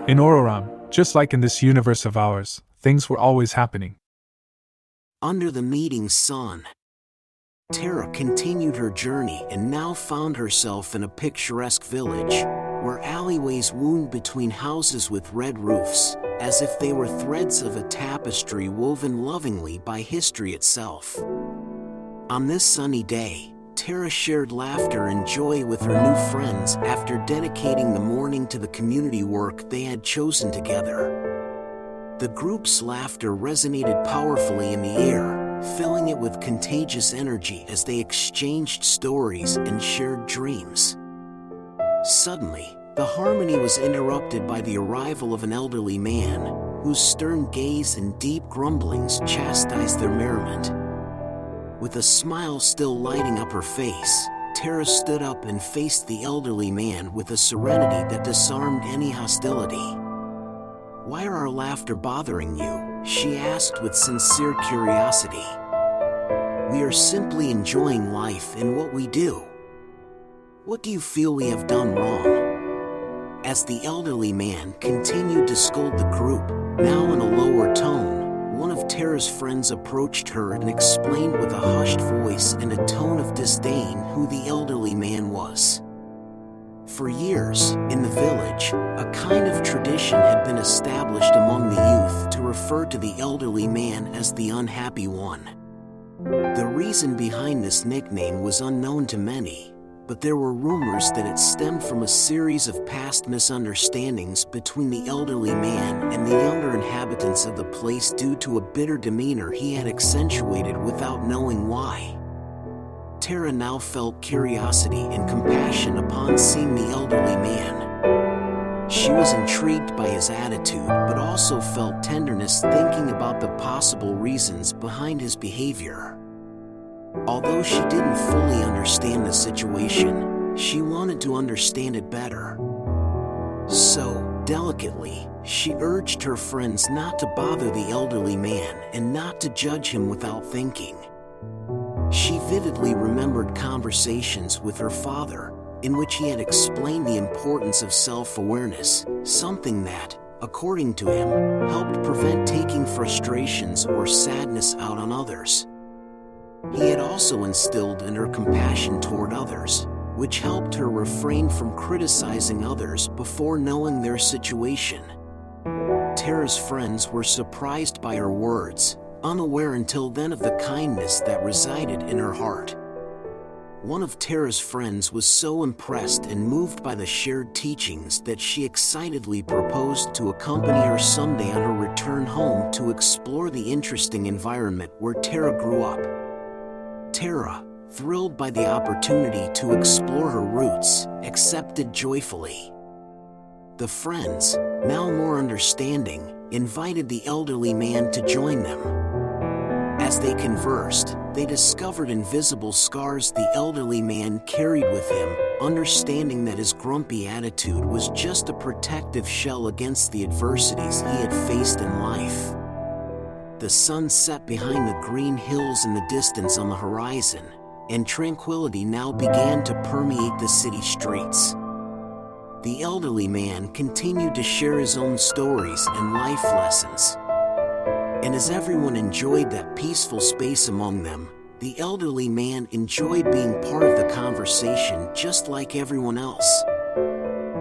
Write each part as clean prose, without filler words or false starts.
In Ororam, just like in this universe of ours, things were always happening. Under the meeting sun, Tara continued her journey and now found herself in a picturesque village, where alleyways wound between houses with red roofs, as if they were threads of a tapestry woven lovingly by history itself. On this sunny day, Tara shared laughter and joy with her new friends after dedicating the morning to the community work they had chosen together. The group's laughter resonated powerfully in the air, filling it with contagious energy as they exchanged stories and shared dreams. Suddenly, the harmony was interrupted by the arrival of an elderly man, whose stern gaze and deep grumblings chastised their merriment. With a smile still lighting up her face, Tara stood up and faced the elderly man with a serenity that disarmed any hostility. "Why are our laughter bothering you?" she asked with sincere curiosity. "We are simply enjoying life and what we do. What do you feel we have done wrong?" As the elderly man continued to scold the group, now in a lower tone, one of Tara's friends approached her and explained with a hushed voice and a tone of disdain who the elderly man was. For years, in the village, a kind of tradition had been established among the youth to refer to the elderly man as the unhappy one. The reason behind this nickname was unknown to many, but there were rumors that it stemmed from a series of past misunderstandings between the elderly man and the younger inhabitants of the place due to a bitter demeanor he had accentuated without knowing why. Tara now felt curiosity and compassion upon seeing the elderly man. She was intrigued by his attitude, but also felt tenderness thinking about the possible reasons behind his behavior. Although she didn't fully understand the situation, she wanted to understand it better. So, delicately, she urged her friends not to bother the elderly man and not to judge him without thinking. She vividly remembered conversations with her father, in which he had explained the importance of self-awareness, something that, according to him, helped prevent taking frustrations or sadness out on others. He had also instilled in her compassion toward others, which helped her refrain from criticizing others before knowing their situation. Tara's friends were surprised by her words, unaware until then of the kindness that resided in her heart. One of Tara's friends was so impressed and moved by the shared teachings that she excitedly proposed to accompany her someday on her return home to explore the interesting environment where Tara grew up. Tara, thrilled by the opportunity to explore her roots, accepted joyfully. The friends, now more understanding, invited the elderly man to join them. As they conversed, they discovered invisible scars the elderly man carried with him, understanding that his grumpy attitude was just a protective shell against the adversities he had faced in life. The sun set behind the green hills in the distance on the horizon, and tranquility now began to permeate the city streets. The elderly man continued to share his own stories and life lessons. And as everyone enjoyed that peaceful space among them, the elderly man enjoyed being part of the conversation just like everyone else.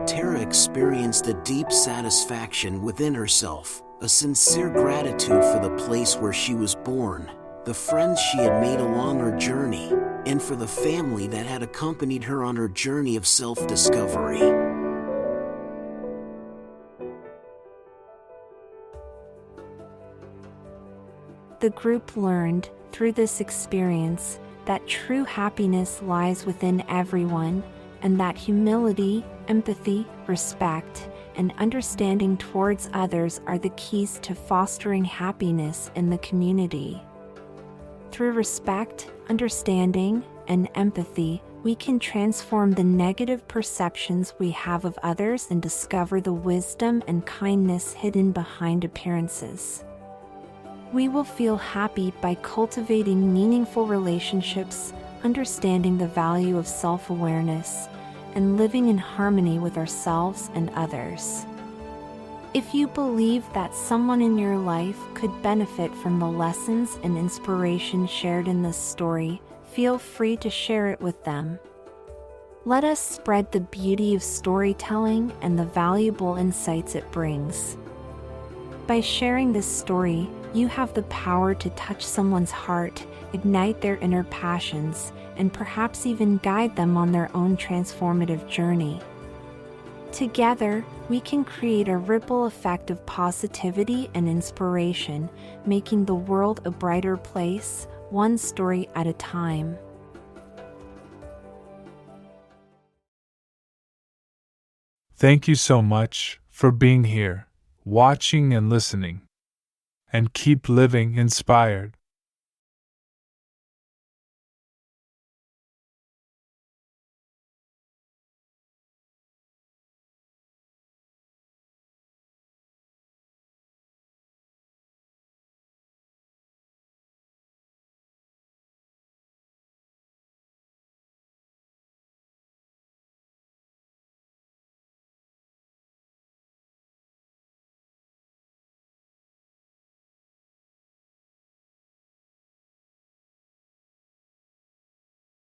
Tara experienced a deep satisfaction within herself, a sincere gratitude for the place where she was born, the friends she had made along her journey, and for the family that had accompanied her on her journey of self-discovery. The group learned, through this experience, that true happiness lies within everyone, and that humility, empathy, respect, and understanding towards others are the keys to fostering happiness in the community. Through respect, understanding, and empathy, we can transform the negative perceptions we have of others and discover the wisdom and kindness hidden behind appearances. We will feel happy by cultivating meaningful relationships, understanding the value of self-awareness, and living in harmony with ourselves and others. If you believe that someone in your life could benefit from the lessons and inspiration shared in this story, feel free to share it with them. Let us spread the beauty of storytelling and the valuable insights it brings. By sharing this story, you have the power to touch someone's heart, ignite their inner passions, and perhaps even guide them on their own transformative journey. Together, we can create a ripple effect of positivity and inspiration, making the world a brighter place, one story at a time. Thank you so much for being here, watching and listening. And keep living inspired.